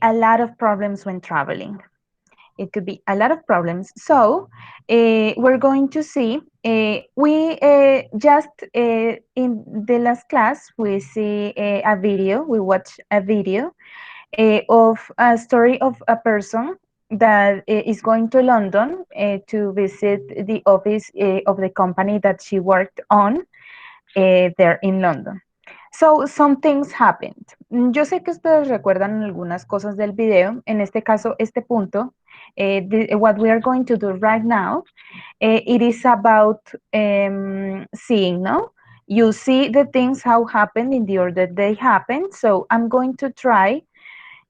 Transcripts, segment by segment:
a lot of problems when traveling. It could be a lot of problems. So we're going to see, we just in the last class, we see a video, we watch a video of a story of a person that is going to London to visit the office of the company that she worked on there in London. So, some things happened. Yo sé que ustedes recuerdan algunas cosas del video. En este caso, este punto, what we are going to do right now, it is about seeing, no? You see the things how happened in the order they happened. So, I'm going to try,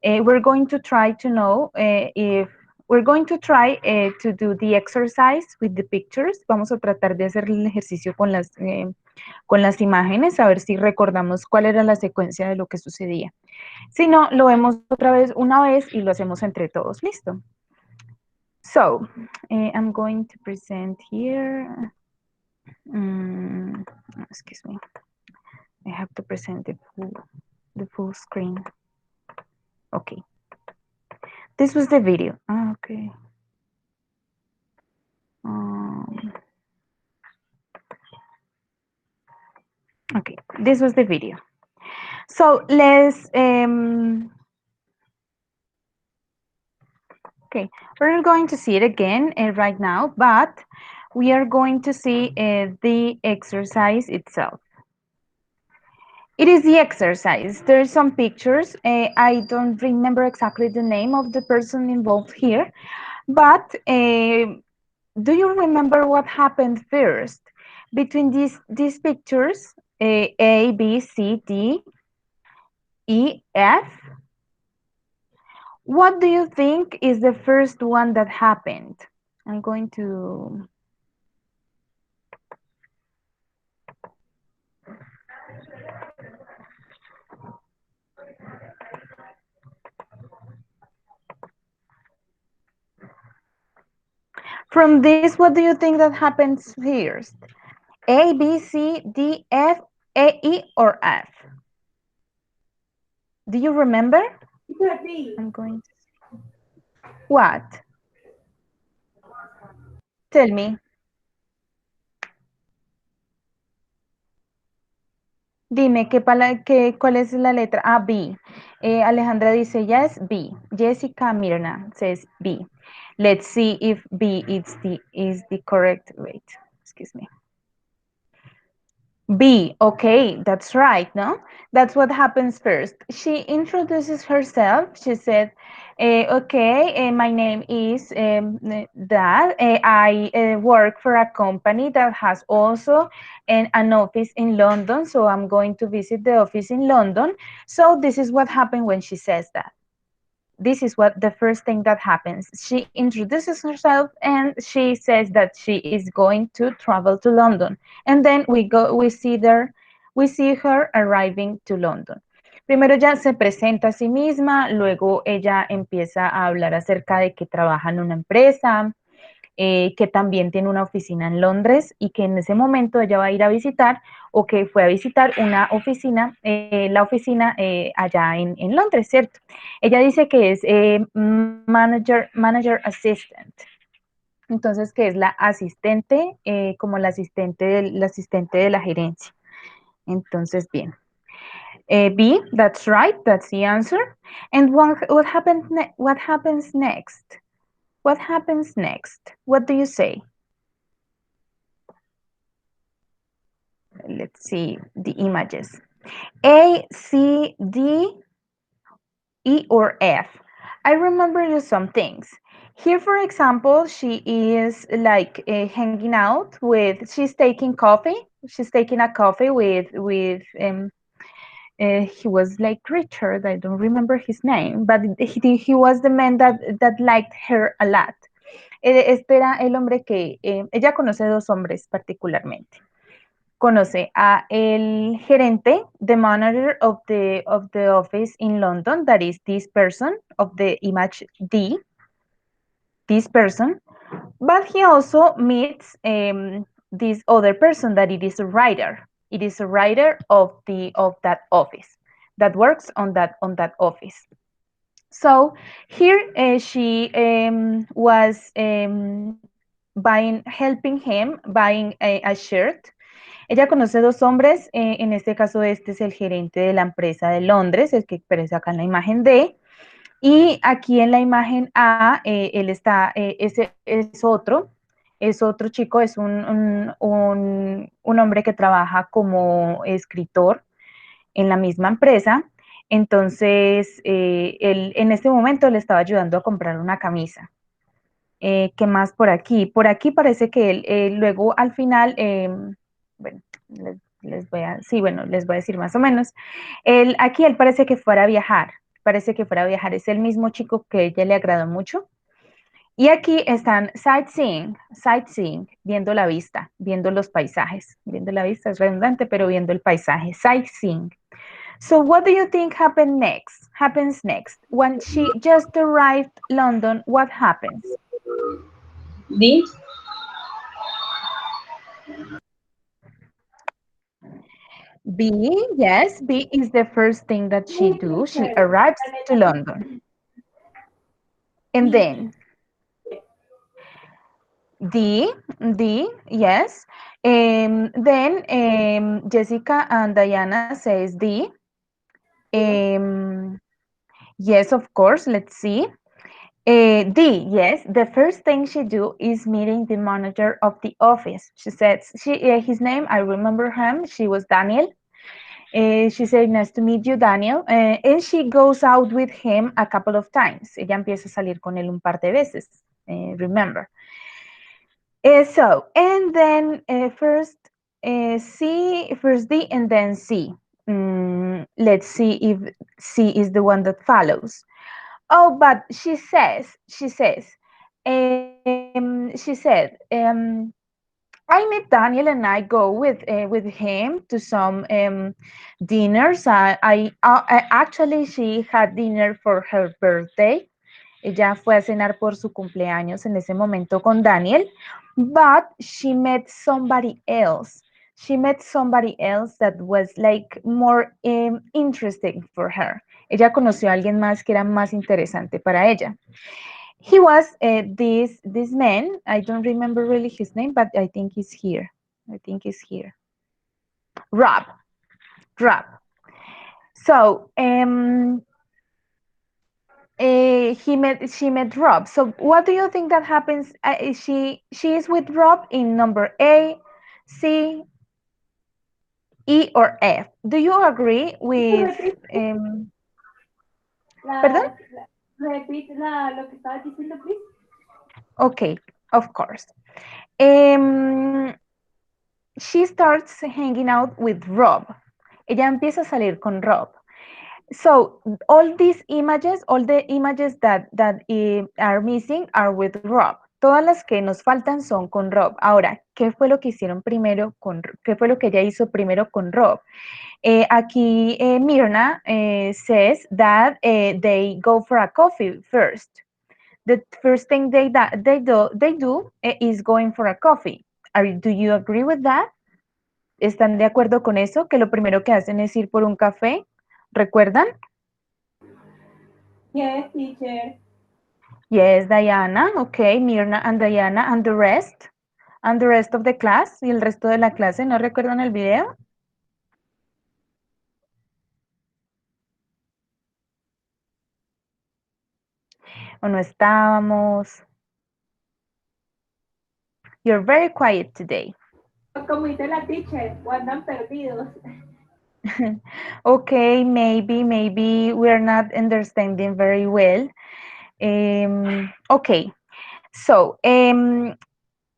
we're going to try to know if we're going to try to do the exercise with the pictures. Vamos a tratar de hacer el ejercicio con las imágenes, a ver si recordamos cuál era la secuencia de lo que sucedía. Si no, lo vemos otra vez una vez y lo hacemos entre todos. ¿Listo? So, I'm going to present here. Excuse me. I have to present the full screen. Okay. This was the video. Okay. Okay, this was the video. So let's, okay, we're not going to see it again right now, but we are going to see the exercise itself. It is the exercise. There's some pictures. I don't remember exactly the name of the person involved here, but do you remember what happened first? Between these pictures, A, B, C, D, E, F, what do you think is the first one that happened? I'm going to... From this, what do you think that happens first? A, B, C, D, F, A, E, or F? Do you remember? I'm going to... What? Tell me. Dime, ¿cuál es la letra? Ah, B. Alejandra dice yes, B. Jessica Mirna says B. Let's see if B is the correct. Wait, excuse me. B, okay, that's right, no? That's what happens first. She introduces herself. She said, okay, my name is that. I work for a company that has also an office in London, so I'm going to visit the office in London. So this is what happened when she says that. This is what the first thing that happens. She introduces herself and she says that she is going to travel to London. And then we see her arriving to London. Primero ya se presenta a sí misma, luego ella empieza a hablar acerca de que trabaja en una empresa, que también tiene una oficina en Londres y que en ese momento ella va a ir a visitar o que fue a visitar una oficina, la oficina allá en Londres, ¿cierto? Ella dice que es manager assistant. Entonces, que es la asistente, como la asistente de la gerencia. Entonces, bien. B, that's right, that's the answer. And what happens next? What happens next? What do you say? Let's see the images. A, C, D, E, or F. I remember some things. Here, for example, she is like hanging out with, she's taking coffee. She's taking a coffee with he was like Richard, I don't remember his name, but he was the man that liked her a lot. Este era el hombre que, ella conoce dos hombres particularmente. Conoce a el gerente, the manager of the office in London, that is this person of the image D, this person, but he also meets this other person that it is a writer. It is a writer of that office that works on that office. So here she was helping him buying a shirt. Ella conoce dos hombres, en este caso este es el gerente de la empresa de Londres, el que aparece acá en la imagen D, y aquí en la imagen A, él está, ese es otro chico, es un hombre que trabaja como escritor en la misma empresa. Entonces, él en este momento le estaba ayudando a comprar una camisa. ¿Qué más por aquí? Por aquí parece que él luego al final, bueno, les voy a, sí, bueno, les voy a decir más o menos. Aquí él parece que fuera a viajar, parece que fuera a viajar, es el mismo chico que a ella le agradó mucho. Y aquí están sightseeing, viendo la vista, viendo los paisajes. Viendo la vista es redundante, pero viendo el paisaje, sightseeing. So what do you think happens next? When she just arrived London, what happens? D. B, yes, B is the first thing that she do. She arrives to London. And then D, D, yes. Then Jessica and Diana says D. Um, yes, of course. Let's see. D, yes. The first thing she do is meeting the manager of the office. She says his name. I remember him. She was Daniel. She said, nice to meet you, Daniel. And she goes out with him a couple of times. Ella empieza a salir con él un par de veces. Remember. And then first D, and then C. Let's see if C is the one that follows. Oh, but she said, I met Daniel and I go with him to some dinners. Actually she had dinner for her birthday. Ella fue a cenar por su cumpleaños en ese momento con Daniel, but she met somebody else. She met somebody else that was like more interesting for her. Ella conoció a alguien más que era más interesante para ella. He was this man. I don't remember really his name, but I think he's here. I think he's here. Rob. Rob. So she met Rob. So what do you think that happens? She is with Rob in number A, C, E, or F. Do you agree with? Pardon? Lo que estabas diciendo, please. Okay, of course. Um, she starts hanging out with Rob. Ella empieza a salir con Rob. So all the images that are missing are with Rob. Todas las que nos faltan son con Rob. Ahora, ¿qué fue lo que hicieron primero qué fue lo que ella hizo primero con Rob? Aquí Mirna says that they go for a coffee first. The first thing they do is going for a coffee. Do you agree with that? ¿Están de acuerdo con eso? Que lo primero que hacen es ir por un café. ¿Recuerdan? Yes, teacher. Yes, Diana. Okay, Mirna and Diana and the rest. And the rest of the class. Y el resto de la clase. ¿No recuerdan el video? ¿O no estábamos? You're very quiet today. Como dice la teacher, o andan perdidos. Okay, maybe we're not understanding very well. Okay, so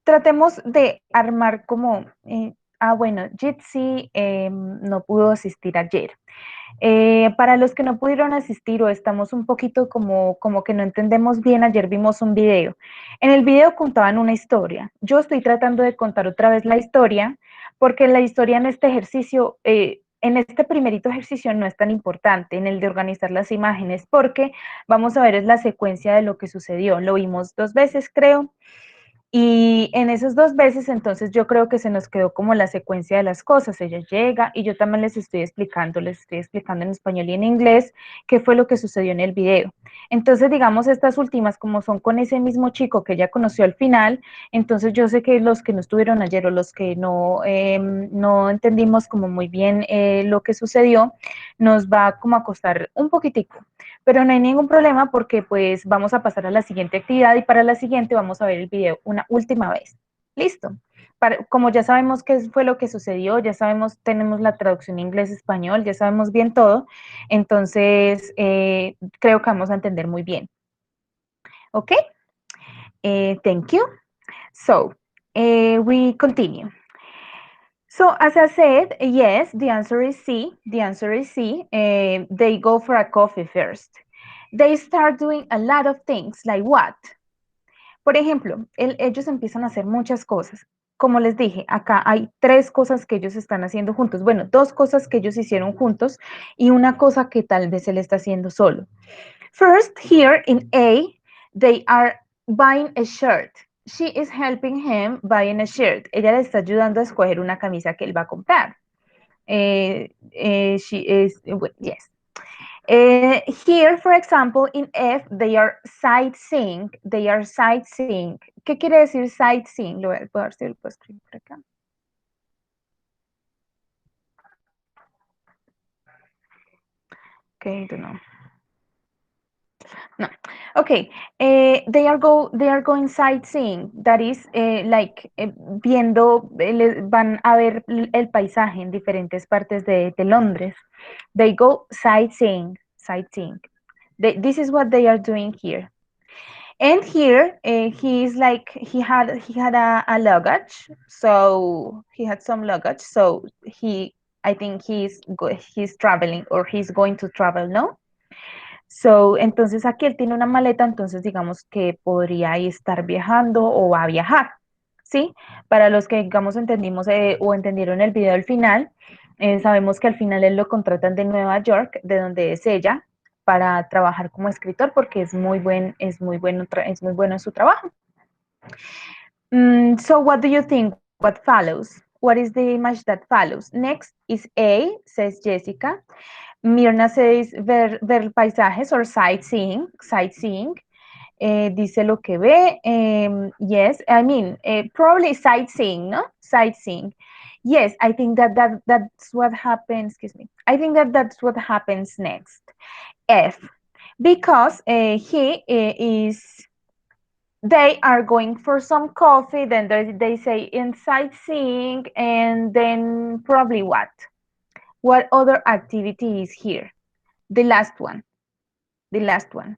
tratemos de armar como, bueno, Jitsi no pudo asistir ayer. Para los que no pudieron asistir o estamos un poquito como que no entendemos bien, ayer vimos un video. En el video contaban una historia. Yo estoy tratando de contar otra vez la historia, porque la historia en este ejercicio, en este primerito ejercicio no es tan importante, en el de organizar las imágenes, porque vamos a ver es la secuencia de lo que sucedió. Lo vimos 2 veces, creo. Y en esas dos veces, entonces yo creo que se nos quedó como la secuencia de las cosas. Ella llega y yo también les estoy explicando en español y en inglés qué fue lo que sucedió en el video. Entonces, digamos, estas últimas, como son con ese mismo chico que ella conoció al final, entonces yo sé que los que no estuvieron ayer o los que no entendimos como muy bien lo que sucedió, nos va como a costar un poquitico, pero no hay ningún problema porque pues vamos a pasar a la siguiente actividad y para la siguiente vamos a ver el video una última vez. Listo. Como ya sabemos qué fue lo que sucedió, ya sabemos, tenemos la traducción inglés-español, ya sabemos bien todo, entonces creo que vamos a entender muy bien. ¿Ok? Thank you. So, we continue. So, as I said, yes, the answer is C. The answer is C. They go for a coffee first. They start doing a lot of things, like what? Por ejemplo, ellos empiezan a hacer muchas cosas. Como les dije, acá hay tres cosas que ellos están haciendo juntos. Bueno, dos cosas que ellos hicieron juntos y una cosa que tal vez él está haciendo solo. First, here in A, they are buying a shirt. She is helping him buying a shirt. Ella le está ayudando a escoger una camisa que él va a comprar. She is, yes. Here, for example, in F, they are sightseeing. They are sightseeing. ¿Qué quiere decir sightseeing? Voy a ver si lo puedo escribir por acá. Okay, I don't know. No. Okay. They are going sightseeing. That is like viendo, van a ver el paisaje en diferentes partes de Londres. They go sightseeing. Sightseeing. This is what they are doing here. And here he is like he had a luggage, so he had some luggage. So I think he's traveling or he's going to travel, no? So, entonces aquí él tiene una maleta, entonces digamos que podría estar viajando o va a viajar, ¿sí? Para los que, digamos, entendimos o entendieron el video al final, sabemos que al final él lo contratan de Nueva York, de donde es ella, para trabajar como escritor porque es muy bueno en su trabajo. So what do you think? What follows? What is the image that follows? Next is A, says Jessica. Mirna says ver paisajes or sightseeing, sightseeing. Dice lo que ve. Yes, I mean, probably sightseeing, no? Sightseeing. Yes, I think that's what happens. Excuse me. I think that's what happens next. F, because he is. They are going for some coffee. Then they say in sightseeing, and then probably what? What other activity is here? The last one. The last one.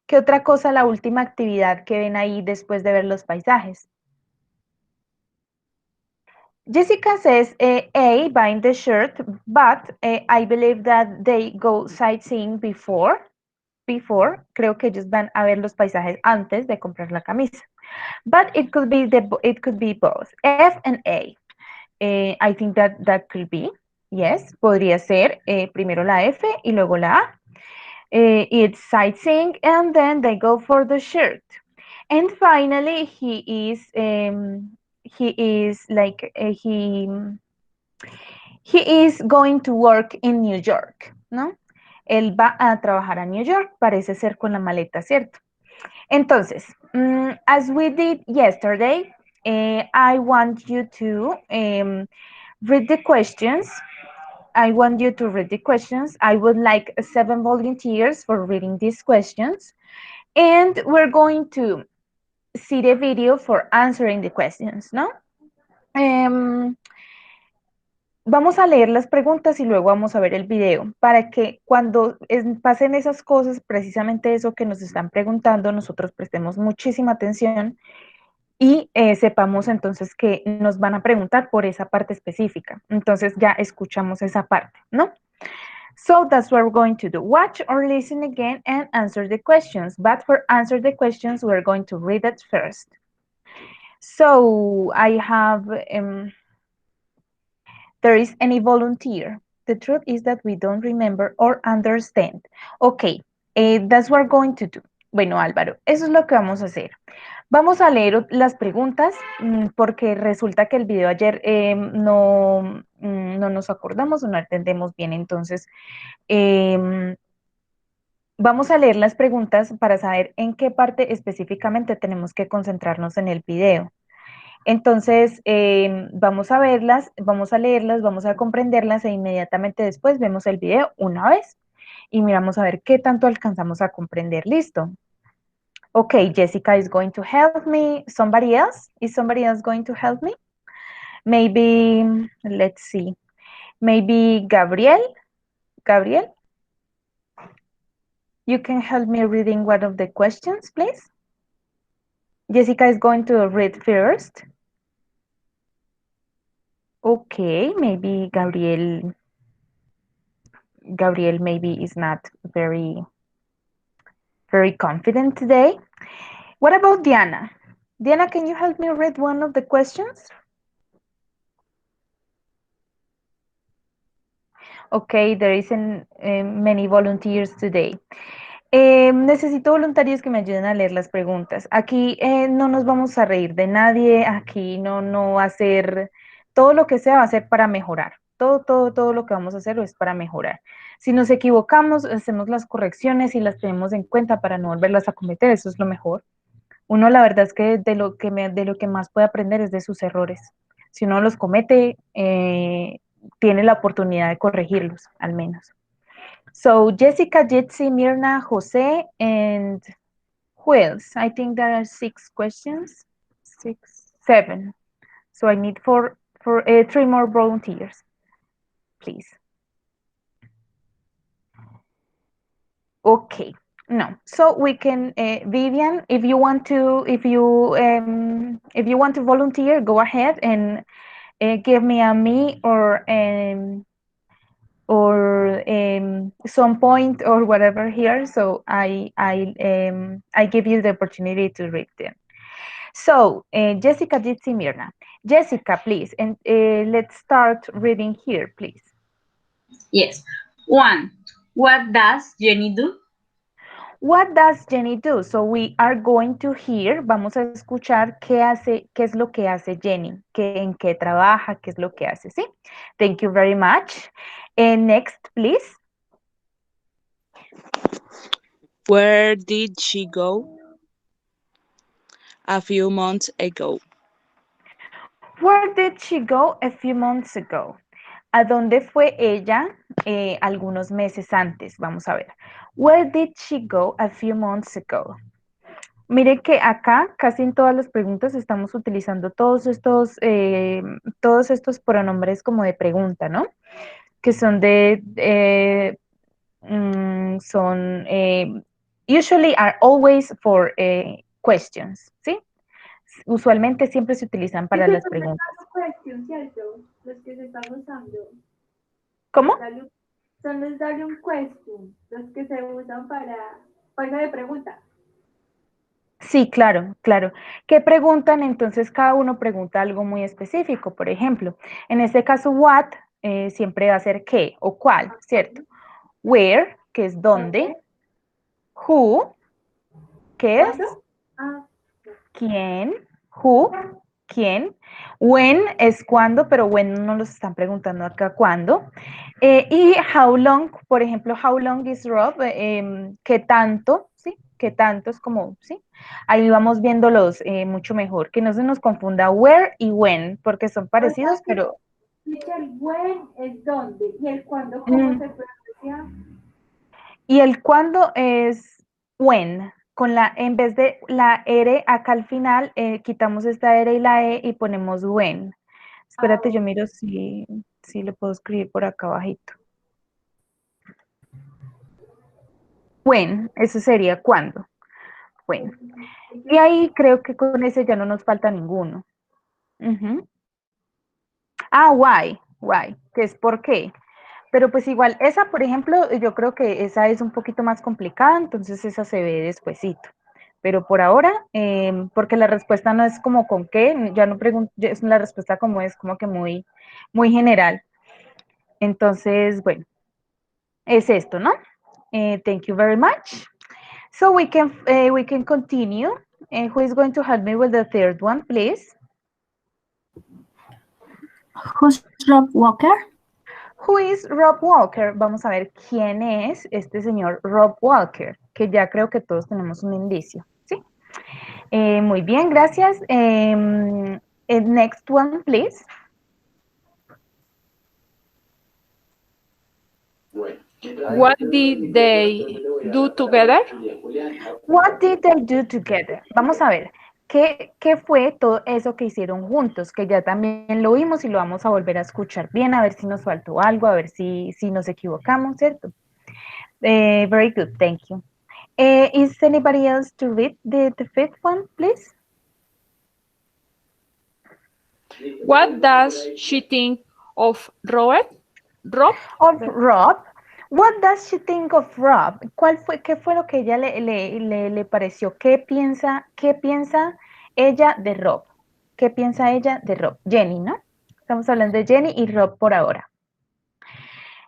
¿Qué otra cosa, la última actividad que ven ahí después de ver los paisajes? Jessica says A, buying the shirt, but I believe that they go sightseeing before. Creo que ellos van a ver los paisajes antes de comprar la camisa. But it could be both. F and A. I think that could be. Yes, podría ser primero la F y luego la A. It's sightseeing and then they go for the shirt. And finally, he is like he is going to work in New York, ¿no? Él va a trabajar a New York, parece ser con la maleta, ¿cierto? Entonces, as we did yesterday, I want you to read the questions. I want you to read the questions. I would like 7 volunteers for reading these questions. And we're going to see the video for answering the questions, ¿no? Vamos a leer las preguntas y luego vamos a ver el video para que cuando pasen esas cosas, precisamente eso que nos están preguntando, nosotros prestemos muchísima atención y sepamos entonces que nos van a preguntar por esa parte específica. Entonces ya escuchamos esa parte, ¿no? So that's what we're going to do. Watch or listen again and answer the questions. But for answer the questions, we're going to read it first. So I have, there is any volunteer. The truth is that we don't remember or understand. Okay, that's what we're going to do. Bueno, Álvaro, eso es lo que vamos a hacer. Vamos a leer las preguntas porque resulta que el video ayer no nos acordamos o no entendemos bien. Entonces, eh, vamos a leer las preguntas para saber en qué parte específicamente tenemos que concentrarnos en el video. Entonces, vamos a verlas, vamos a leerlas, vamos a comprenderlas e inmediatamente después vemos el video una vez y miramos a ver qué tanto alcanzamos a comprender. ¿Listo? Okay, Jessica is going to help me. Somebody else? Is somebody else going to help me? Maybe, let's see. Maybe Gabriel? Gabriel, you can help me reading one of the questions, please? Jessica is going to read first. Okay, maybe Gabriel maybe is not very confident today. What about Diana? Diana, can you help me read one of the questions? Okay, there isn't many volunteers today. Necesito voluntarios que me ayuden a leer las preguntas. Aquí no nos vamos a reír de nadie, aquí no va a ser, todo lo que sea va a ser para mejorar. Todo lo que vamos a hacer es para mejorar. Si nos equivocamos, hacemos las correcciones y las tenemos en cuenta para no volverlas a cometer, eso es lo mejor. Uno, la verdad es que de lo que más puede aprender es de sus errores. Si uno los comete, tiene la oportunidad de corregirlos, al menos. So Jessica, Jitsi, Mirna, Jose, and who else? I think there are 6 questions. 6, 7. So I need for 3 more volunteers, please. Okay. No. So we can, Vivian, if you want to volunteer, go ahead and give me a me or some point or whatever here. So I give you the opportunity to read them. So Jessica Jitsi Mirna. Jessica, please, and let's start reading here, please. Yes. 1. What does Jenny do? What does Jenny do? So we are going to hear, vamos a escuchar qué es lo que hace Jenny, en qué trabaja, qué es lo que hace, ¿sí? Thank you very much. And next, please. Where did she go? A few months ago. Where did she go a few months ago? ¿A dónde fue ella algunos meses antes? Vamos a ver. Where did she go a few months ago? Mire que acá casi en todas las preguntas estamos utilizando todos estos pronombres como de pregunta, ¿no? Que son usually are always for questions, ¿sí? Usualmente siempre se utilizan para las preguntas. Question, ¿cierto? Los que se están usando. ¿Cómo? Son los un question, los que se usan para de pregunta. Sí, claro, claro. ¿Qué preguntan? Entonces cada uno pregunta algo muy específico. Por ejemplo, en este caso, what siempre va a ser qué o cuál, ¿cierto? Where, que es dónde. Who, ¿qué es? ¿Quién? Who, ¿quién? When es cuándo, pero when no los están preguntando acá cuándo. Y how long, por ejemplo, how long is Rob? ¿Qué tanto? ¿Sí? ¿Qué tanto es como, sí? Ahí vamos viéndolos mucho mejor. Que no se nos confunda where y when, porque son parecidos, pero... El when es dónde y el cuándo, ¿cómo se pronuncia? Y el cuándo es when. En vez de la R acá al final, quitamos esta R y la E y ponemos when. Espérate, yo miro si lo puedo escribir por acá abajito. When, eso sería cuándo. When. Y ahí creo que con ese ya no nos falta ninguno. Ah, why, que es por qué. Pero pues igual, esa, por ejemplo, yo creo que esa es un poquito más complicada, entonces esa se ve despuesito. Pero por ahora, porque la respuesta no es como con qué, ya no pregunto, es la respuesta como es como que muy general. Entonces, bueno, es esto, ¿no? Thank you very much. So we can continue. Who is going to help me with the third one, please? Who's Rob Walker? Who is Rob Walker? Vamos a ver quién es este señor Rob Walker, que ya creo que todos tenemos un indicio, ¿sí? Muy bien, gracias. Next one, please. What did they do together? What did they do together? Vamos a ver, ¿qué fue todo eso que hicieron juntos? Que ya también lo vimos y lo vamos a volver a escuchar bien, a ver si nos faltó algo, a ver si nos equivocamos, ¿cierto? Very good, thank you. Is anybody else to read the fifth one, please? What does she think of Robert? Rob? Of Rob. What does she think of Rob? ¿Qué fue lo que ella le pareció? ¿Qué piensa ella de Rob? ¿Qué piensa ella de Rob? Jenny, ¿no? Estamos hablando de Jenny y Rob por ahora.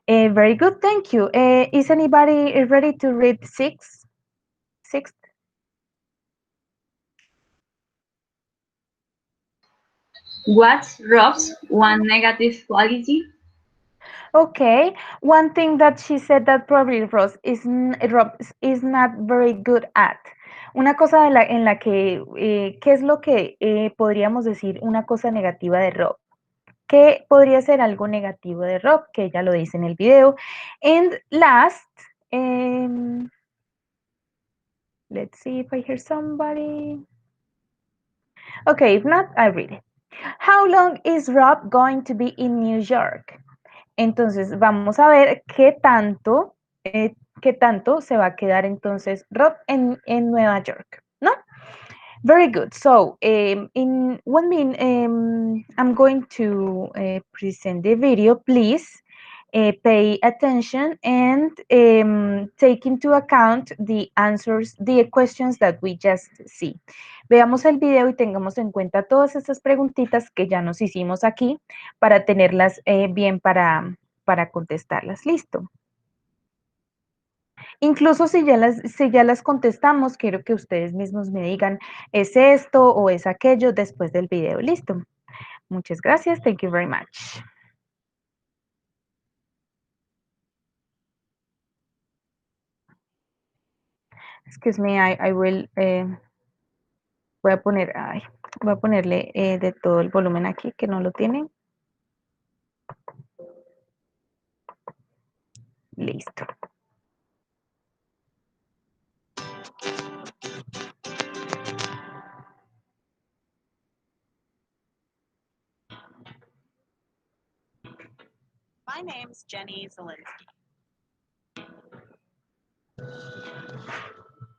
Very good, thank you. Is anybody ready to read sixth? What's Rob's one negative quality? Okay, one thing that she said that probably Rob is not very good at. Una cosa en la que, ¿qué es lo que podríamos decir una cosa negativa de Rob? ¿Qué podría ser algo negativo de Rob? Que ella lo dice en el video. And last, let's see if I hear somebody. Okay, if not, I read it. How long is Rob going to be in New York? Entonces, vamos a ver qué tanto se va a quedar entonces Rob en Nueva York, ¿no? Very good. So, in 1 minute, I'm going to present the video. Please pay attention and take into account the answers, the questions that we just see. Veamos el video y tengamos en cuenta todas estas preguntitas que ya nos hicimos aquí para tenerlas bien para contestarlas. Listo. Incluso si ya las contestamos, quiero que ustedes mismos me digan, ¿es esto o es aquello después del video? Listo. Muchas gracias. Thank you very much. Excuse me, I will, voy a ponerle de todo el volumen aquí que no lo tienen. Listo. My name's Jenny Zielinski.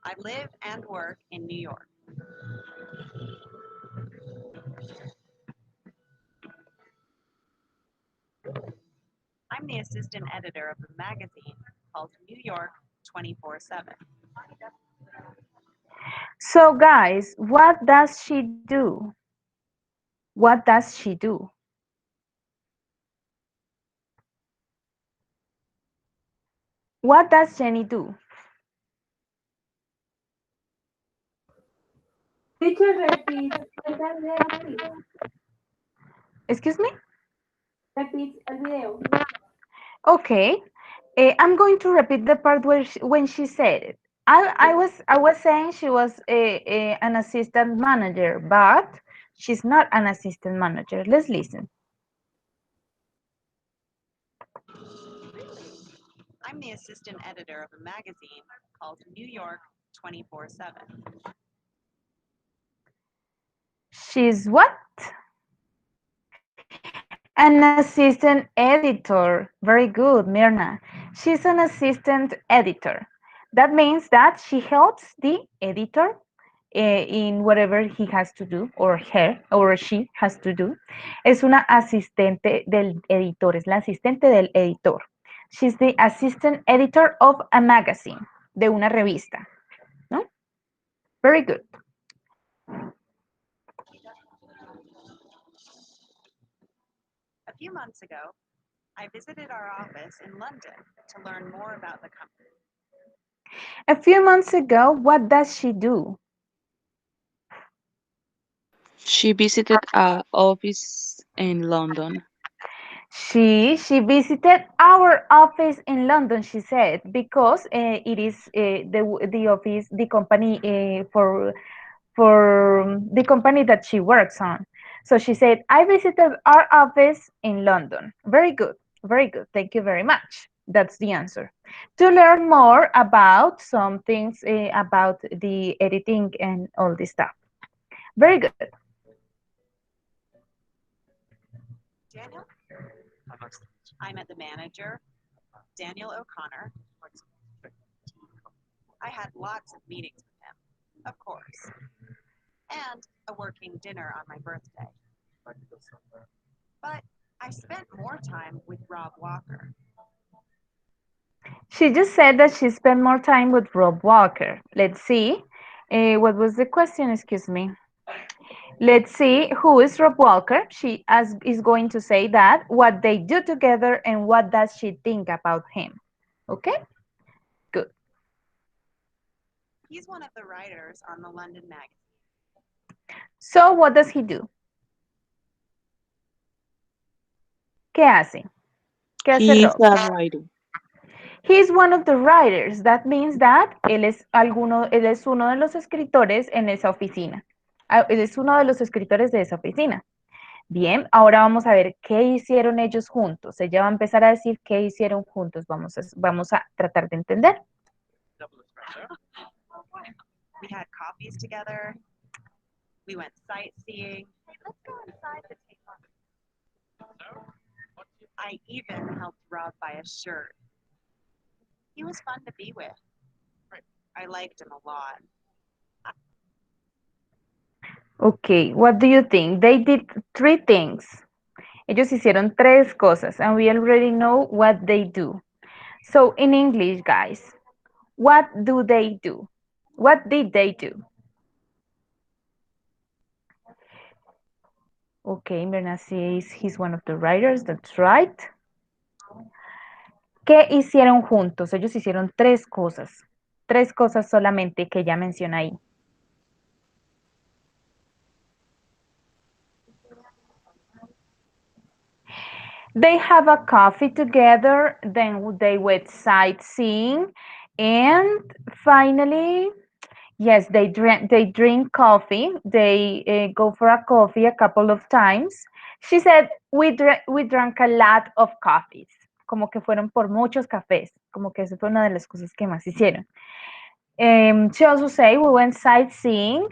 I live and work in New York. I'm the assistant editor of a magazine called New York 24/7. So guys, what does she do? What does she do? What does Jenny do? Teacher, repeat the video, please. Excuse me? Repeat el video. Okay. I'm going to repeat the part when she said it. I was saying she was an assistant manager, but she's not an assistant manager. Let's listen. I'm the assistant editor of a magazine called New York 24/7. She's what? An assistant editor. Very good, Mirna. She's an assistant editor. That means that she helps the editor in whatever he has to do, or her, or she has to do. Es una asistente del editor, es la asistente del editor. She's the assistant editor of a magazine, de una revista, ¿no? Very good. A few months ago, I visited our office in London to learn more about the company. A few months ago, what does she do? She visited a office in London. She visited our office in London, she said, because it is the office, the company for the company that she works on. So she said, I visited our office in London. Very good, very good. Thank you very much. That's the answer. To learn more about some things about the editing and all this stuff. Very good. Daniel? I met the manager, Daniel O'Connor. I had lots of meetings with him, of course, and a working dinner on my birthday. But I spent more time with Rob Walker. She just said that she spent more time with Rob Walker. Let's see. What was the question? Excuse me. Let's see who is Rob Walker. She is going to say that, what they do together, and what does she think about him. Okay? Good. He's one of the writers on the London magazine. So, what does he do? ¿Qué hace? ¿Qué hace He is Rob? a writer. He's one of the writers. That means that él es uno de los escritores en esa oficina. Él es uno de los escritores de esa oficina. Bien, ahora vamos a ver qué hicieron ellos juntos. Ella va a empezar a decir qué hicieron juntos. Vamos a tratar de entender. We had coffees together. We went sightseeing. Hey, let's go inside the table. I even helped Rob buy a shirt. He was fun to be with. I liked him a lot. Okay, what do you think? They did three things. Ellos hicieron tres cosas, and we already know what they do. So, in English, guys, what do they do? What did they do? Okay, Berna says he's one of the writers, that's right. ¿Qué hicieron juntos? Ellos hicieron tres cosas solamente que ella menciona ahí. They have a coffee together, then they went sightseeing, and finally, yes, they drink coffee. They go for a coffee a couple of times. She said, we drank a lot of coffees. Como que fueron por muchos cafés. Como que eso fue una de las cosas que más hicieron. She also say we went sightseeing,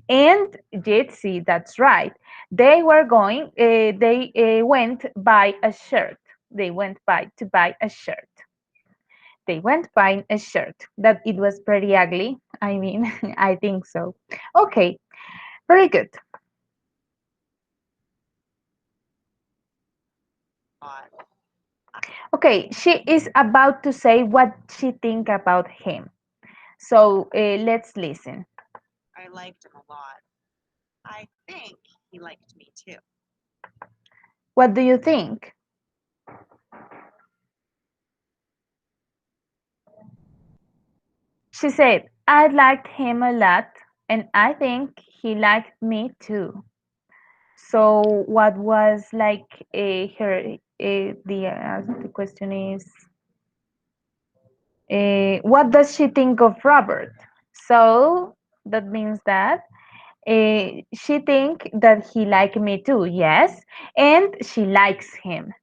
and Jitsi, that's right. They were going. They went buy a shirt. They went to buy a shirt. They went buying a shirt that it was pretty ugly. I mean, I think so. Okay, very good. Okay, she is about to say what she think about him. So let's listen. I liked him a lot. I think he liked me too. What do you think? She said, I liked him a lot, and I think he liked me too. So, what was like the question is, what does she think of Robert? So that means that she think that he like me too, yes, and she likes him.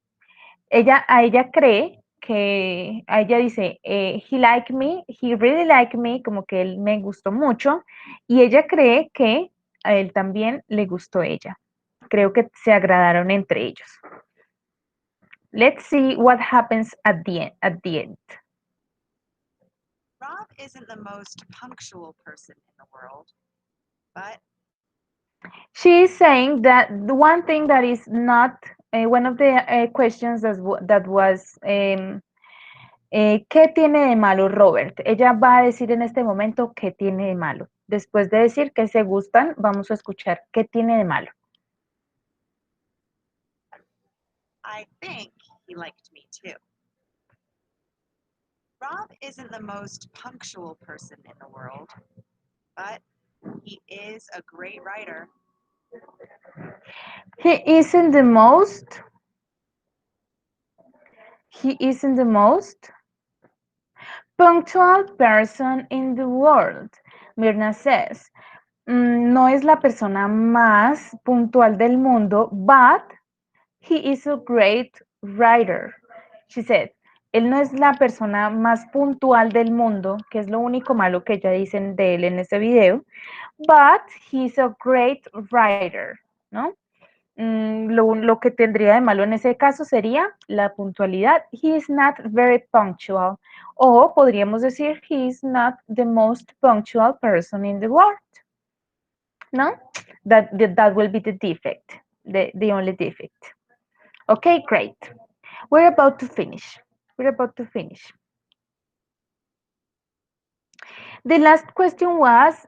Ella cree que, ella dice, he like me, he really like me, como que él me gustó mucho, y ella cree que a él también le gustó ella. Creo que se agradaron entre ellos. Let's see what happens at the end. Rob isn't the most punctual person in the world, but She is saying that the one thing that is not one of the questions that was ¿qué tiene de malo Robert? Ella va a decir en este momento qué tiene de malo. Después de decir que se gustan, vamos a escuchar qué tiene de malo. I think he liked me too. Rob isn't the most punctual person in the world, but he is a great writer. He isn't the most. He isn't the most punctual person in the world. Mirna says, no es la persona más puntual del mundo, but he is a great writer. She said, él no es la persona más puntual del mundo, que es lo único malo que ella dicen de él en ese video, but he's a great writer, ¿no? Lo que tendría de malo en ese caso sería la puntualidad. He is not very punctual. O podríamos decir, he is not the most punctual person in the world. ¿No? That will be the defect, the only defect. Okay, great. We're about to finish. We're about to finish. The last question was,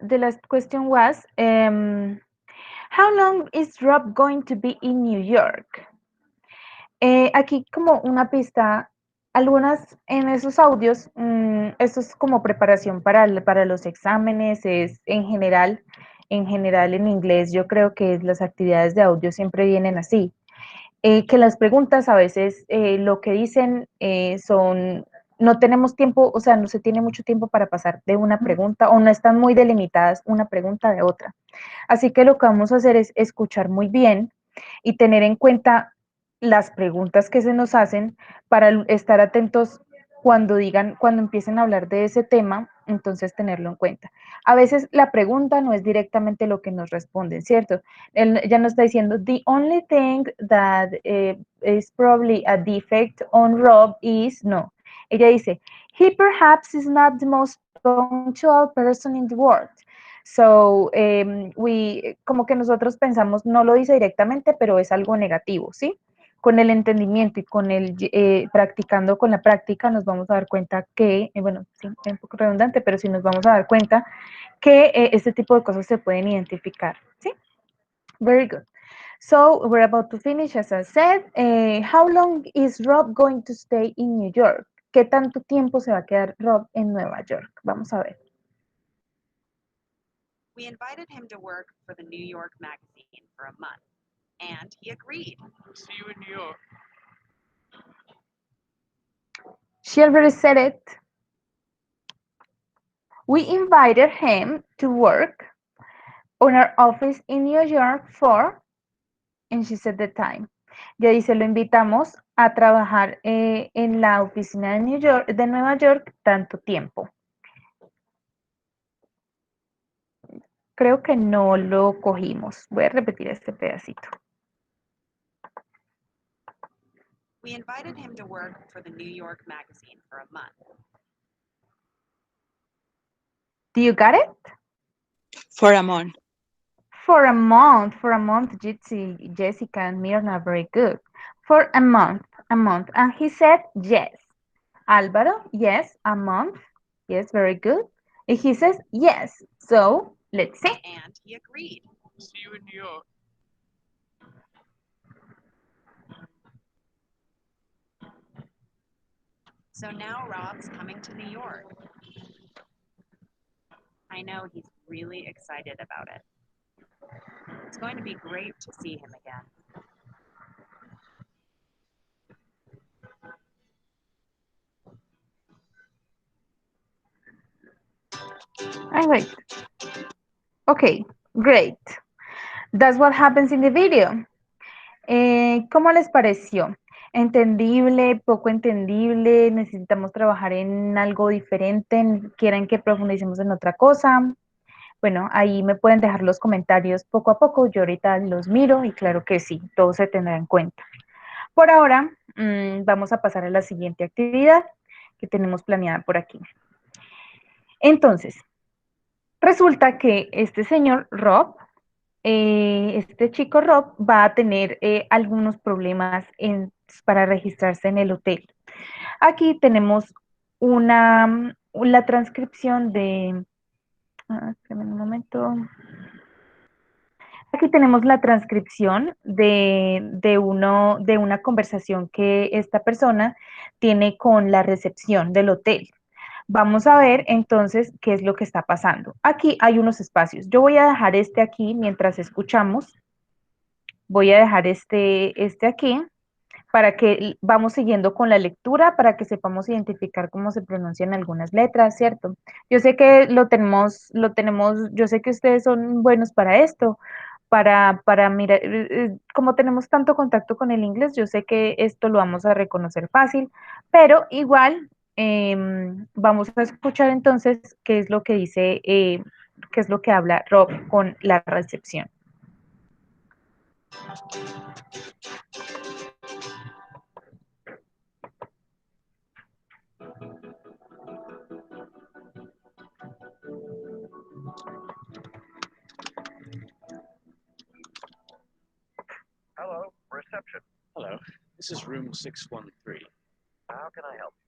how long is Rob going to be in New York? Aquí como una pista, algunas en esos audios, esto es como preparación para los exámenes, es en general en inglés, yo creo que las actividades de audio siempre vienen así. Que las preguntas a veces lo que dicen son, no tenemos tiempo, o sea, no se tiene mucho tiempo para pasar de una pregunta o no están muy delimitadas una pregunta de otra. Así que lo que vamos a hacer es escuchar muy bien y tener en cuenta las preguntas que se nos hacen para estar atentos cuando empiecen a hablar de ese tema, entonces tenerlo en cuenta. A veces la pregunta no es directamente lo que nos responden, ¿cierto? Él ya nos está diciendo, the only thing that is probably a defect on Rob is, no. Ella dice, he perhaps is not the most punctual person in the world. So, como que nosotros pensamos, no lo dice directamente, pero es algo negativo, ¿sí? Con el entendimiento y con practicando con la práctica, nos vamos a dar cuenta que, bueno, sí, es un poco redundante, pero sí nos vamos a dar cuenta que este tipo de cosas se pueden identificar, ¿sí? Very good. So, we're about to finish, as I said. How long is Rob going to stay in New York? ¿Qué tanto tiempo se va a quedar Rob en Nueva York? Vamos a ver. We invited him to work for the New York magazine for a month, and he agreed. See you in New York. She already said it. We invited him to work on our office in New York for, and she said the time. Ya dice, lo invitamos a trabajar en la oficina de Nueva York tanto tiempo. Creo que no lo cogimos. Voy a repetir este pedacito. We invited him to work for the New York magazine for a month. Do you got it? For a month. For a month, Jessica and Mirna, very good. For a month. And he said yes. Álvaro, yes, a month. Yes, very good. And he says yes. So, let's see. And he agreed. See you in New York. So now Rob's coming to New York. I know he's really excited about it. It's going to be great to see him again. All right. Okay, great. That's what happens in the video. ¿Cómo les pareció? ¿Entendible? ¿Poco entendible? ¿Necesitamos trabajar en algo diferente? ¿Quieren que profundicemos en otra cosa? Bueno, ahí me pueden dejar los comentarios poco a poco. Yo ahorita los miro y claro que sí, todo se tendrá en cuenta. Por ahora, vamos a pasar a la siguiente actividad que tenemos planeada por aquí. Entonces, resulta que este señor Rob, este chico Rob va a tener algunos problemas para registrarse en el hotel. Aquí tenemos la transcripción de... espérame un momento. Aquí tenemos la transcripción de una conversación que esta persona tiene con la recepción del hotel. Vamos a ver entonces qué es lo que está pasando. Aquí hay unos espacios. Yo voy a dejar este aquí mientras escuchamos Voy a dejar este aquí para que vamos siguiendo con la lectura, para que sepamos identificar cómo se pronuncian algunas letras, ¿cierto? Yo sé que yo sé que ustedes son buenos para esto, para mirar, como tenemos tanto contacto con el inglés, yo sé que esto lo vamos a reconocer fácil, pero igual vamos a escuchar entonces qué es lo que dice, qué es lo que habla Rob con la recepción. Hello, reception. Hello, this is room 613. How can I help you?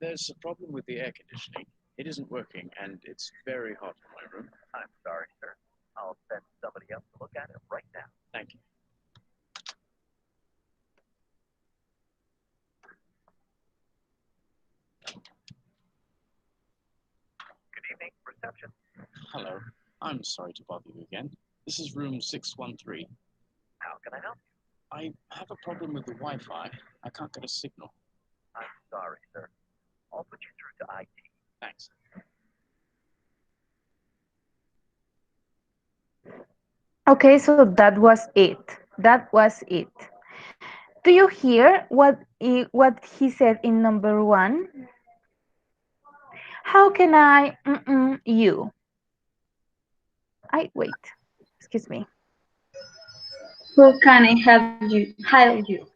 There's a problem with the air conditioning. It isn't working, and it's very hot in my room. I'm sorry, sir. I'll send somebody else to look at it right now. Thank you. Good evening, reception. Hello. I'm sorry to bother you again. This is room 613. How can I help you? I have a problem with the Wi-Fi. I can't get a signal. I'm sorry, sir. I'll put you through to IT. Thanks. Okay, so that was it. That was it. Do you hear what he said in number one? How can I you? I wait. Excuse me. Who can I help you? Help you?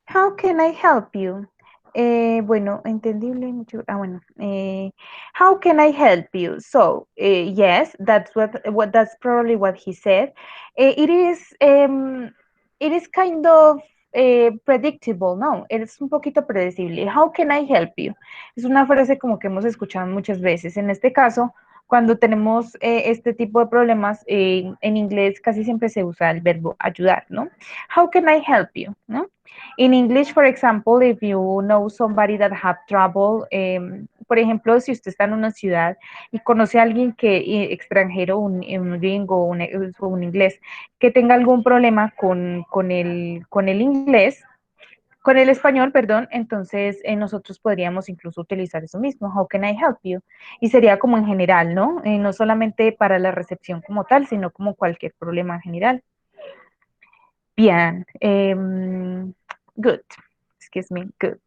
How can I help you? Bueno, entendible mucho. Bueno. How can I help you? So, yes, that's what that's probably what he said. It is kind of predictable, no, es un poquito predecible. How can I help you? Es una frase como que hemos escuchado muchas veces. En este caso, cuando tenemos este tipo de problemas, en inglés casi siempre se usa el verbo ayudar, ¿no? How can I help you? ¿No? In English, for example, if you know somebody that have trouble, por ejemplo, si usted está en una ciudad y conoce a alguien que extranjero, un gringo o un inglés, que tenga algún problema con el inglés, con el español, perdón, entonces nosotros podríamos incluso utilizar eso mismo, how can I help you? Y sería como en general, ¿no? No solamente para la recepción como tal, sino como cualquier problema en general. Bien, good, excuse me, good.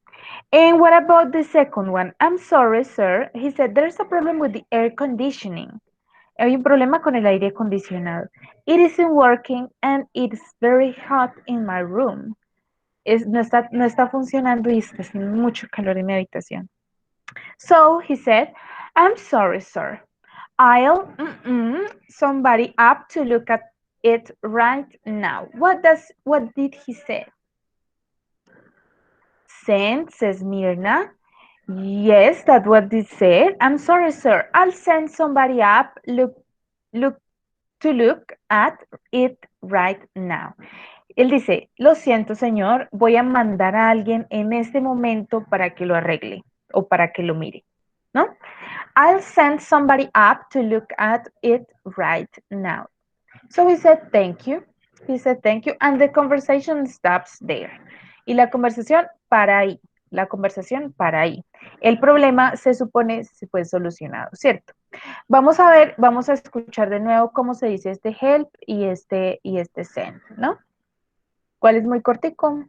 And what about the second one? I'm sorry, sir. He said there's a problem with the air conditioning. Hay un problema con el aire acondicionado. It isn't working and it's very hot in my room. No está funcionando y está haciendo mucho calor en mi habitación. So he said, I'm sorry, sir. I'll somebody up to look at it right now. What did he say? Send, says Mirna. Yes, that's what they said. I'm sorry, sir. I'll send somebody up look at it right now. Él dice, lo siento, señor, voy a mandar a alguien en este momento para que lo arregle o para que lo mire, ¿no? I'll send somebody up to look at it right now. So he said, thank you. He said, thank you. And the conversation stops there. Y la conversación para ahí. La conversación para ahí. El problema se supone se fue solucionado, ¿cierto? Vamos a ver, vamos a escuchar de nuevo cómo se dice este help y este send, ¿no? ¿Cuál es muy cortico?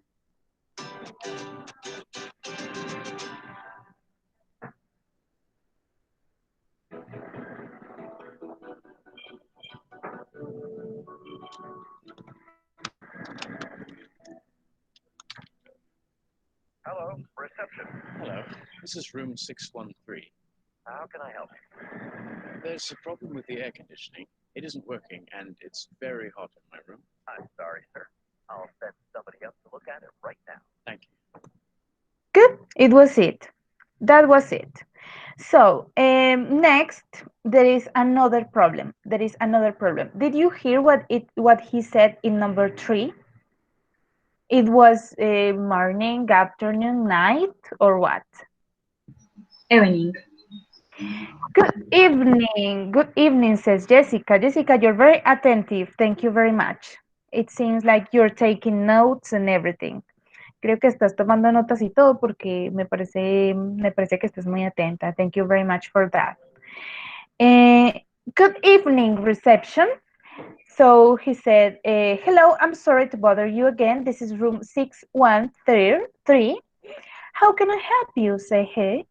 Hello, reception. Hello, this is room 613. How can I help you? There's a problem with the air conditioning. It isn't working, and it's very hot in my room. I'm sorry, sir. I'll send somebody else to look at it right now. Thank you. Good, it was it. That was it. So, next, there is another problem. There is another problem. Did you hear what he said in number 3? It was morning, afternoon, night, or what? Evening. Good evening, says Jessica. Jessica, you're very attentive. Thank you very much. It seems like you're taking notes and everything. Creo que estás tomando notas y todo porque me parece que estás muy atenta. Thank you very much for that. Good evening, reception. So he said, hello, I'm sorry to bother you again. This is room 613. How can I help you? Say him.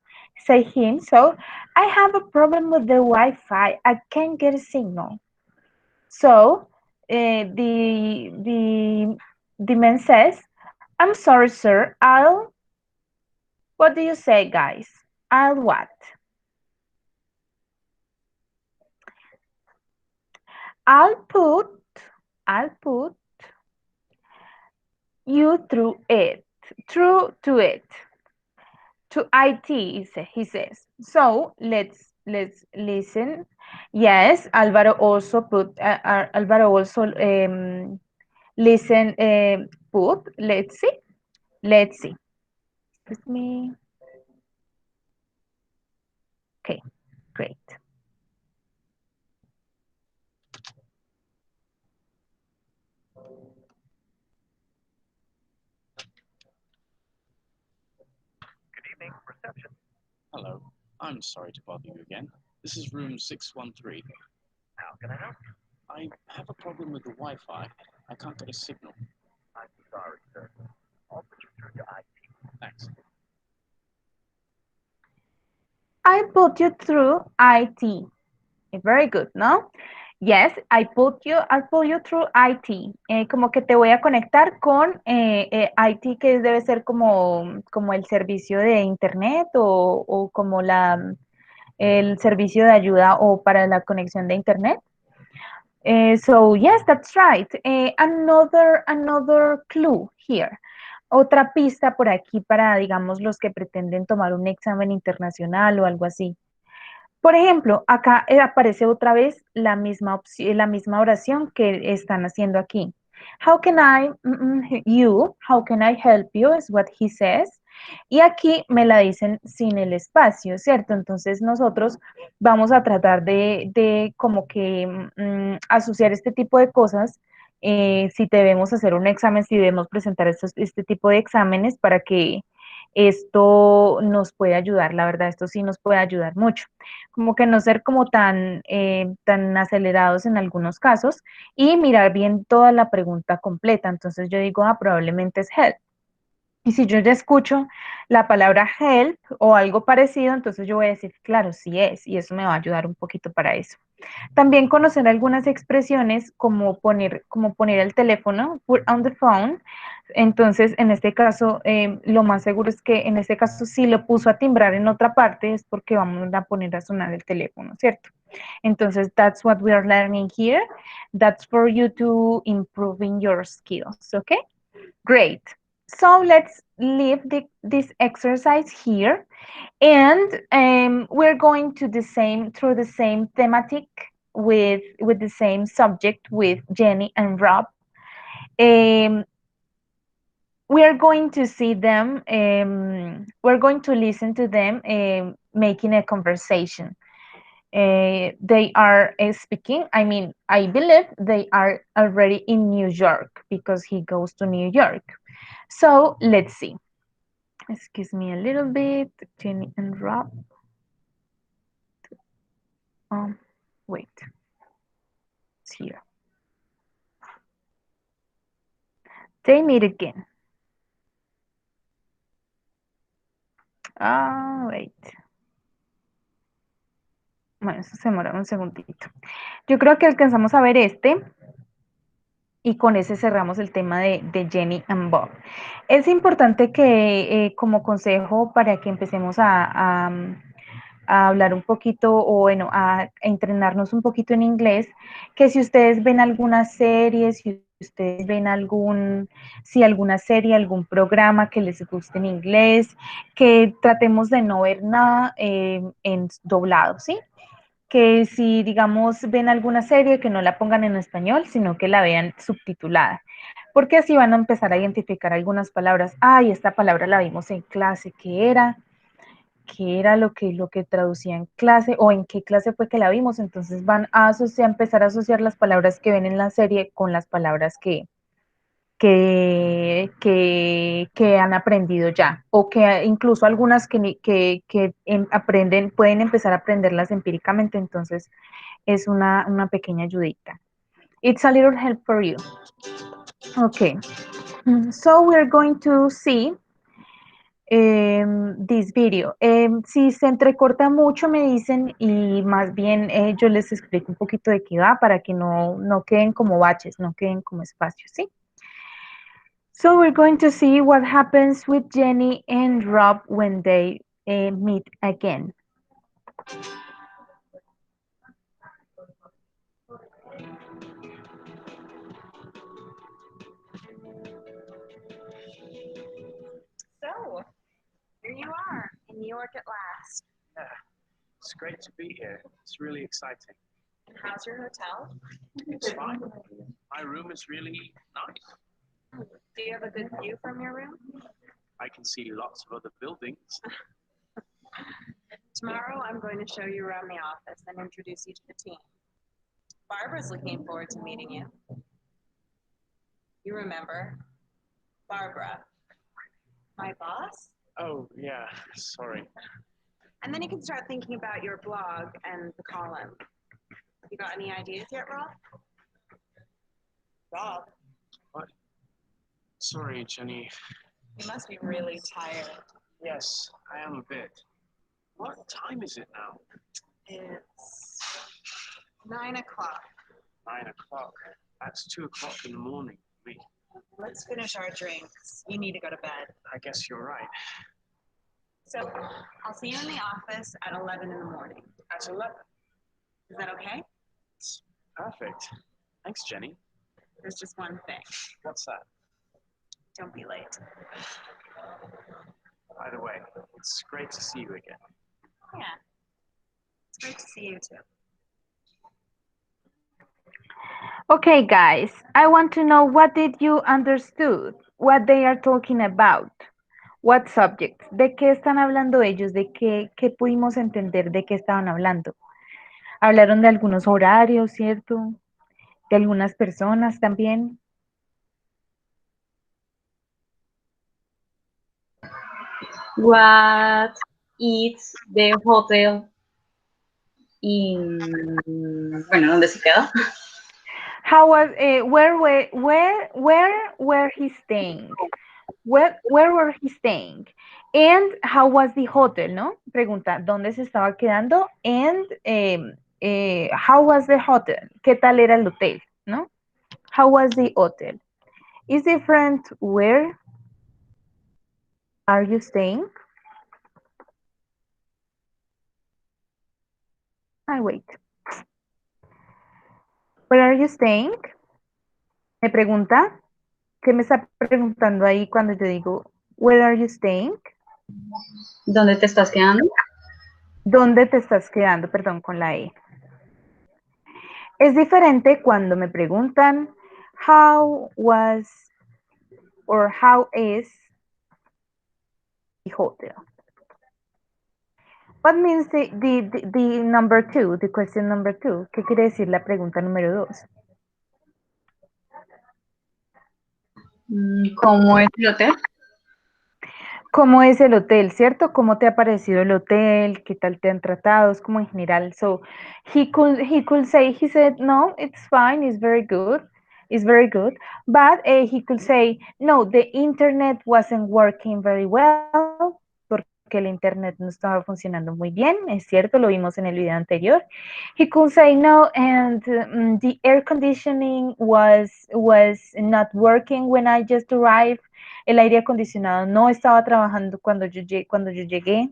So I have a problem with the Wi-Fi. I can't get a signal. So the man says, I'm sorry, sir. What do you say, guys? I'll what? I'll put you through to it. To IT, he says. So let's listen. Yes, Alvaro also listen. Put. Let's see. Excuse me. Okay, great. Good evening, reception. Hello, I'm sorry to bother you again. This is room 613. How can I help you? I have a problem with the Wi-Fi. I can't get a signal. I'm sorry, sir. I'll put you through to IT. Thanks. I put you through IT. Very good, ¿no? Yes, I'll put you through IT. Como que te voy a conectar con IT, que debe ser como el servicio de internet o como el servicio de ayuda o para la conexión de internet. So yes, that's right. Another clue here. Otra pista por aquí para, digamos, los que pretenden tomar un examen internacional o algo así. Por ejemplo, acá aparece otra vez la misma opción, la misma oración que están haciendo aquí. How can how can I help you is what he says. Y aquí me la dicen sin el espacio, ¿cierto? Entonces nosotros vamos a tratar de como que asociar este tipo de cosas si debemos hacer un examen, si debemos presentar este tipo de exámenes para que esto nos puede ayudar, la verdad, esto sí nos puede ayudar mucho. Como que no ser como tan acelerados en algunos casos y mirar bien toda la pregunta completa. Entonces yo digo, probablemente es help. Y si yo ya escucho la palabra help o algo parecido, entonces yo voy a decir, claro, sí es, y eso me va a ayudar un poquito para eso. También conocer algunas expresiones como poner el teléfono, put on the phone. Entonces, en este caso, lo más seguro es que en este caso, si lo puso a timbrar en otra parte, es porque vamos a poner a sonar el teléfono, ¿cierto? Entonces, that's what we are learning here. That's for you to improving your skills, okay? Great. So let's leave this exercise here. And we're going to through the same thematic with the same subject with Jenny and Rob. We are going to see them, we're going to listen to them making a conversation. They are speaking, I believe they are already in New York because he goes to New York. So let's see. Excuse me a little bit, Jenny and Rob. Wait, it's here. They meet again. Wait. Bueno, eso se demora un segundito. Yo creo que alcanzamos a ver este y con ese cerramos el tema de Jenny and Bob. Es importante que como consejo para que empecemos a hablar un poquito o bueno, a entrenarnos un poquito en inglés, que si ustedes ven alguna serie, si ustedes ven alguna serie, algún programa que les guste en inglés, que tratemos de no ver nada en doblado, ¿sí? Que si, digamos, ven alguna serie, que no la pongan en español, sino que la vean subtitulada, porque así van a empezar a identificar algunas palabras. Esta palabra la vimos en clase, ¿qué era? qué era lo que traducía en clase o en qué clase fue que la vimos. Entonces van a empezar a asociar las palabras que ven en la serie con las palabras que han aprendido ya, o que incluso algunas aprenden, pueden empezar a aprenderlas empíricamente. Entonces es una pequeña ayudita. It's a little help for you. Okay, so we're going to see this video. Si se entrecorta mucho me dicen y más bien yo les explico un poquito de qué va para que no queden como baches, no queden como espacios, ¿sí? So we're going to see what happens with Jenny and Rob when they meet again. So, here you are in New York at last. Yeah, it's great to be here. It's really exciting. How's your hotel? It's fine. My room is really nice. Do you have a good view from your room? I can see lots of other buildings. Tomorrow, I'm going to show you around the office and introduce you to the team. Barbara's looking forward to meeting you. You remember? Barbara, my boss? Oh, yeah, sorry. And then you can start thinking about your blog and the column. You got any ideas yet, Rob? Rob, What? Sorry, Jenny. you must be really tired. Yes, I am a bit. What time is it now? It's 9 o'clock. 9 o'clock. That's 2 o'clock in the morning for me. Let's finish our drinks. You need to go to bed. I guess you're right. So I'll see you in the office at 11 in the morning. At 11. Is that okay? It's perfect. Thanks, Jenny. There's just one thing. What's that? Don't be late. By the way, it's great to see you again. Yeah. It's great to see you too. Okay, guys, I want to know what did you understood, what they are talking about, what subjects, de qué están hablando ellos, de qué pudimos entender, de qué estaban hablando. Hablaron de algunos horarios, ¿cierto? De algunas personas también. What is the hotel in, bueno, ¿dónde se queda? How was, where were he staying? Where were he staying? And how was the hotel, ¿no? Pregunta, ¿dónde se estaba quedando? And how was the hotel? ¿Qué tal era el hotel, no? How was the hotel? Is different where are you staying? I wait. Where are you staying? Me pregunta, ¿qué me está preguntando ahí cuando yo digo, where are you staying? ¿Dónde te estás quedando? ¿Dónde te estás quedando? Perdón, con la E. Es diferente cuando me preguntan, how was or how is the hotel? What means the number two, the question number two? ¿Qué quiere decir la pregunta número dos? ¿Cómo es el hotel? ¿Cómo es el hotel, cierto? ¿Cómo te ha parecido el hotel? ¿Qué tal te han tratado? Es como en general. So he could say, he said, no, it's fine, it's very good. But he could say, no, the internet wasn't working very well, porque el internet no estaba funcionando muy bien. Es cierto, lo vimos en el video anterior. He could say, no, and the air conditioning was not working when I just arrived. El aire acondicionado no estaba trabajando cuando yo llegué.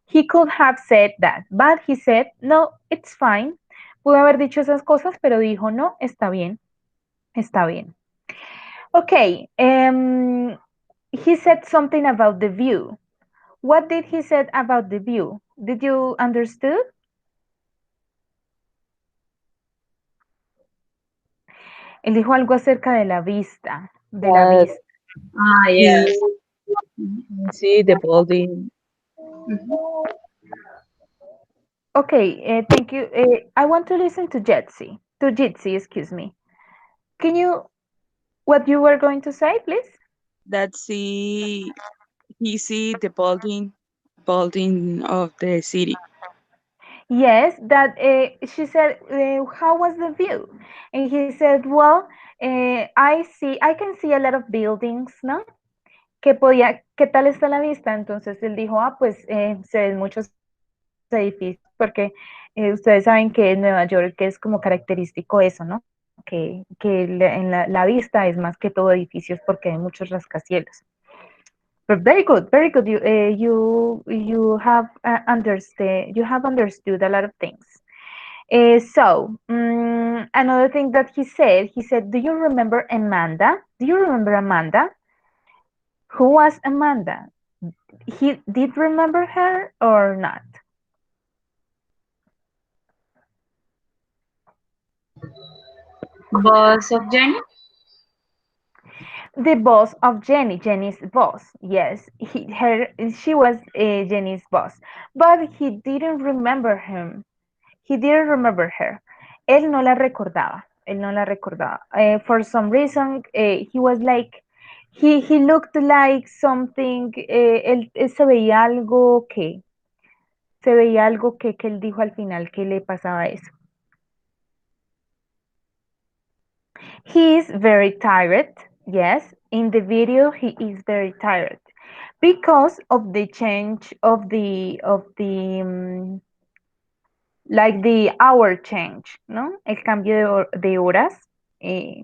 He could have said that, but he said, no, it's fine. Pudo haber dicho esas cosas, pero dijo, no, está bien, está bien. Okay, he said something about the view. What did he said about the view? Did you understood? Él dijo algo acerca de la vista, de la vista. Ah, yes. See the building. Okay, thank you. I want to listen to Jitsi, excuse me. Can you, what you were going to say, please? That he see the building of the city. Yes, that she said, how was the view? And he said, well, I can see a lot of buildings, ¿no? ¿Qué tal está la vista? Entonces él dijo, pues se ven muchos edificios porque ustedes saben que en Nueva York es como característico eso, ¿no? Que la vista es más que todo edificios porque hay muchos rascacielos. But very good. You have understood a lot of things. Another thing that he said, do you remember Amanda? Do you remember Amanda? Who was Amanda? He did remember her or not? Boss of Jenny? The boss of Jenny, Jenny's boss. Yes, she was Jenny's boss, but he didn't remember him. He didn't remember her. Él no la recordaba. Él no la recordaba. For some reason, he was like, he looked like something. Se veía algo que él dijo al final que le pasaba eso. He is very tired. Yes, in the video he is very tired because of the change like the hour change, ¿no? El cambio de horas. Eh,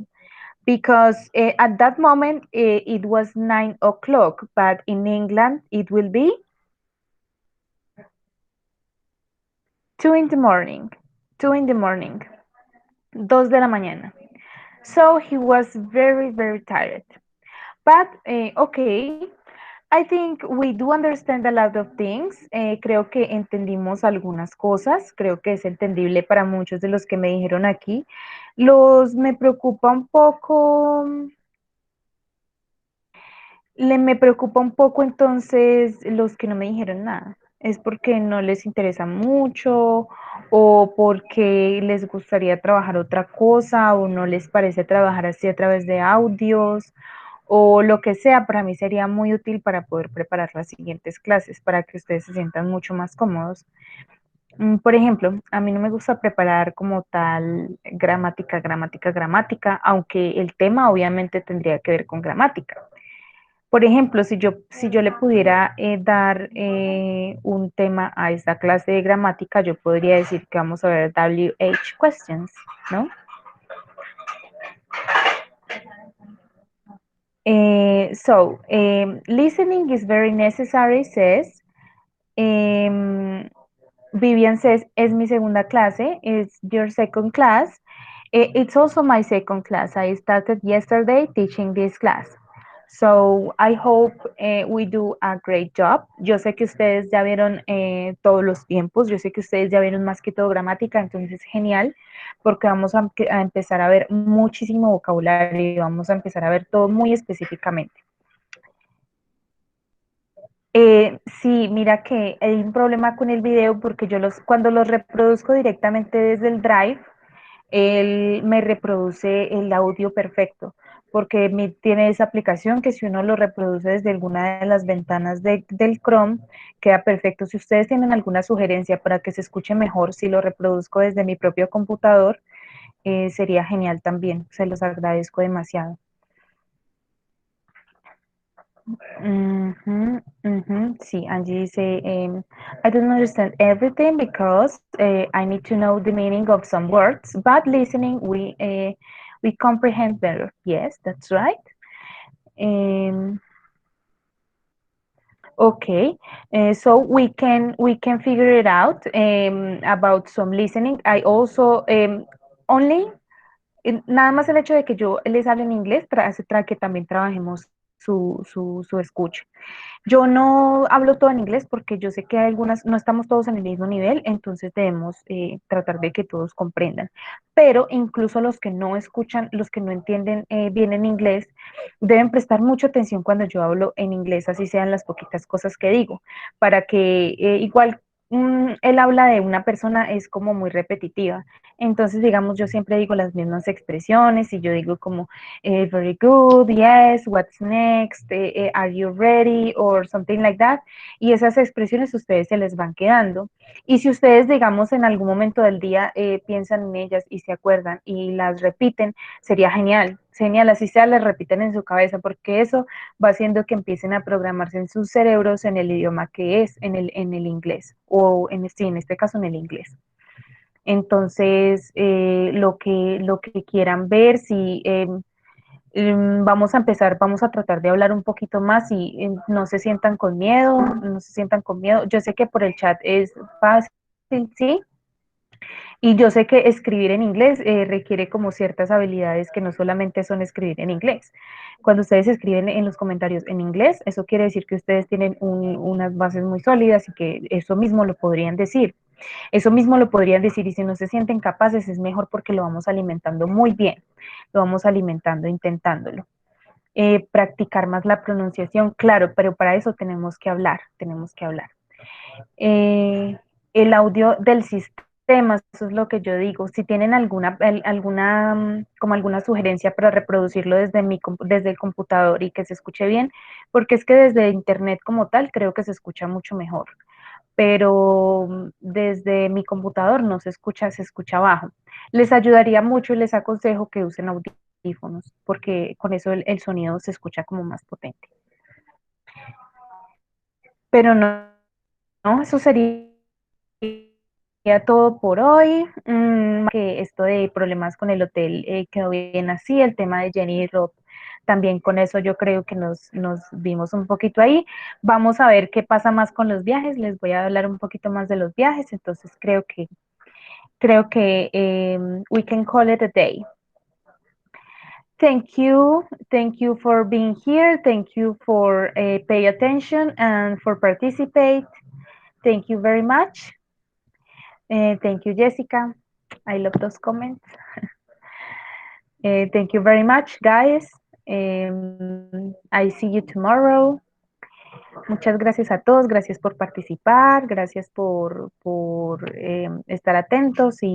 because at that moment it was 9 o'clock, but in England it will be 2 in the morning. 2 in the morning. 2 de la mañana. So he was very, very tired. But okay, I think we do understand a lot of things. Creo que entendimos algunas cosas. Creo que es entendible para muchos de los que me dijeron aquí. Me preocupa un poco. Me preocupa un poco entonces los que no me dijeron nada. ¿Es porque no les interesa mucho o porque les gustaría trabajar otra cosa o no les parece trabajar así a través de audios o lo que sea? Para mí sería muy útil para poder preparar las siguientes clases, para que ustedes se sientan mucho más cómodos. Por ejemplo, a mí no me gusta preparar como tal gramática, aunque el tema obviamente tendría que ver con gramática. Por ejemplo, si yo le pudiera dar un tema a esta clase de gramática, yo podría decir que vamos a ver WH questions, ¿no? Listening is very necessary, says. Vivian says, es mi segunda clase. It's your second class. It's also my second class. I started yesterday teaching this class. So I hope we do a great job. Yo sé que ustedes ya vieron todos los tiempos, yo sé que ustedes ya vieron más que todo gramática, entonces genial, porque vamos a empezar a ver muchísimo vocabulario, vamos a empezar a ver todo muy específicamente. Sí, mira que hay un problema con el video porque cuando los reproduzco directamente desde el Drive, él me reproduce el audio perfecto, porque tiene esa aplicación que si uno lo reproduce desde alguna de las ventanas del Chrome, queda perfecto. Si ustedes tienen alguna sugerencia para que se escuche mejor, si lo reproduzco desde mi propio computador, sería genial también. Se los agradezco demasiado. Sí, Angie dice, I don't understand everything because I need to know the meaning of some words, but listening we comprehend better. Yes, that's right. Okay, so we can figure it out about some listening. I also only nada más el hecho de que yo les hable en inglés hace que también trabajemos su escucha. Yo no hablo todo en inglés porque yo sé que hay no estamos todos en el mismo nivel, entonces debemos tratar de que todos comprendan. Pero incluso los que no escuchan, los que no entienden bien en inglés, deben prestar mucha atención cuando yo hablo en inglés, así sean las poquitas cosas que digo, para que igual el habla de una persona es como muy repetitiva. Entonces, digamos, yo siempre digo las mismas expresiones y yo digo como very good, yes, what's next, are you ready, or something like that. Y esas expresiones ustedes se les van quedando. Y si ustedes, digamos, en algún momento del día piensan en ellas y se acuerdan y las repiten, sería genial, genial, así sea, las repiten en su cabeza, porque eso va haciendo que empiecen a programarse en sus cerebros en el idioma que es, en el inglés, o en, sí, en este caso en el inglés. Entonces, lo que quieran ver, si vamos a empezar, vamos a tratar de hablar un poquito más y no se sientan con miedo, no se sientan con miedo. Yo sé que por el chat es fácil, ¿sí? Y yo sé que escribir en inglés requiere como ciertas habilidades que no solamente son escribir en inglés. Cuando ustedes escriben en los comentarios en inglés, eso quiere decir que ustedes tienen unas bases muy sólidas y que eso mismo lo podrían decir. Eso mismo lo podrían decir y si no se sienten capaces es mejor porque lo vamos alimentando muy bien. Lo vamos alimentando, intentándolo. Practicar más la pronunciación, claro, pero para eso tenemos que hablar, tenemos que hablar. El audio del sistema, eso es lo que yo digo. Si tienen como alguna sugerencia para reproducirlo desde el computador y que se escuche bien, porque es que desde internet como tal creo que se escucha mucho mejor, pero desde mi computador no se escucha, se escucha bajo. Les ayudaría mucho y les aconsejo que usen audífonos, porque con eso el sonido se escucha como más potente. Pero no, eso sería todo por hoy. Que esto de problemas con el hotel quedó bien así, el tema de Jenny y Rob, también con eso yo creo que nos vimos un poquito ahí. Vamos a ver qué pasa más con los viajes, les voy a hablar un poquito más de los viajes, entonces creo que we can call it a day. Thank you for being here, thank you for pay attention and for participate. Thank you very much. Thank you, Jessica. I love those comments. Thank you very much, guys. I see you tomorrow. Muchas gracias a todos, gracias por participar, gracias por estar atentos y